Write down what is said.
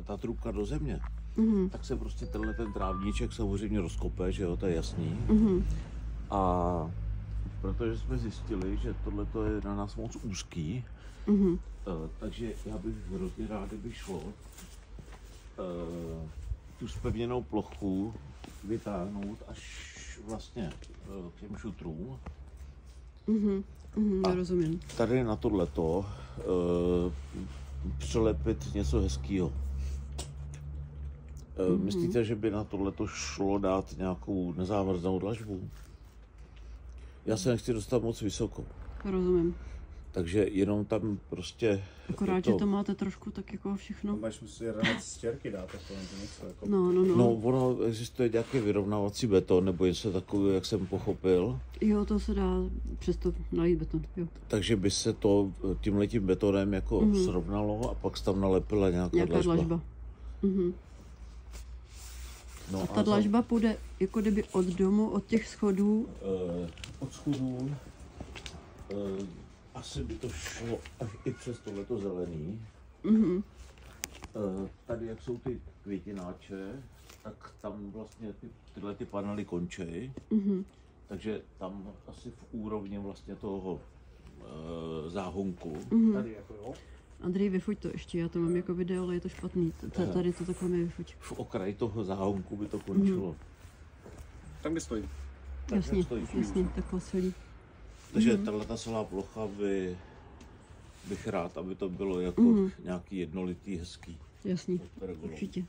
ta trubka do země, tak se prostě tenhle ten trávníček samozřejmě rozkope, že jo, to je jasný. A protože jsme zjistili, že tohle je na nás moc úzký, takže já bych hrozně rád, kdyby šlo tu zpevněnou plochu vytáhnout až vlastně k těm šutrům. Rozumím. Tady na tohleto přilepit něco hezkýho. Myslíte, že by na tohleto šlo dát nějakou nezávrznou dlažbu? Já se nechci dostat moc vysoko. Rozumím. Takže jenom tam prostě... Akorát, že to máte trošku tak jako všechno. Máš si ranec z čerky dát, takové něco jako... No, ono existuje nějaký vyrovnávací beton, nebo něco takového, jak jsem pochopil. Jo, to se dá přesto nalít beton, jo. Takže by se to tímhletím betonem jako srovnalo a pak se tam nalepila nějaká dlažba. No a ta dlažba půjde jako kdyby od domu, od těch schodů? Od schodů. Asi by to šlo až i přes tohleto zelený. Tady, jak jsou ty květináče, tak tam vlastně tyhle panely končí. Takže tam asi v úrovni vlastně toho záhonku. Tady jako jo. Andrej, vyfoť to ještě, já to mám jako video, ale je to špatný. Tady to takhle mi vyfoť. V okraji toho záhonku by to končilo. Tam, kde stojí. Jasně, takhle celý. Takže tato celá plocha bych rád, aby to bylo jako nějaký jednolitý, hezký. Jasně, určitě.